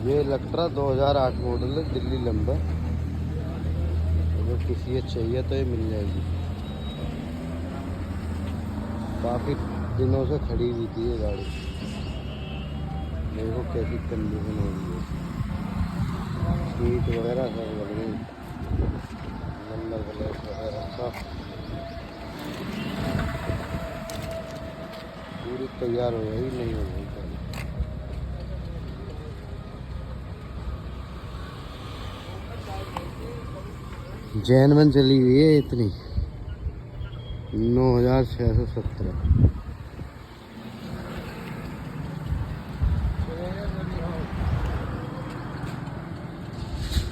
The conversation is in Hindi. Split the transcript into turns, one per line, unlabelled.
ये इलेक्ट्रा 2008 मॉडल है, दिल्ली नंबर। अगर किसी को चाहिए तो ये मिल जाएगी। काफ़ी दिनों से खड़ी हुई थी ये गाड़ी। देखो कैसी कंडीशन हो गई है, सीट वगैरह सब लग गई, नंबर प्लेट वगैरह सब पूरी तैयार हो गई, नहीं हो गई गाड़ी। जैन में चली हुई है इतनी, 9617।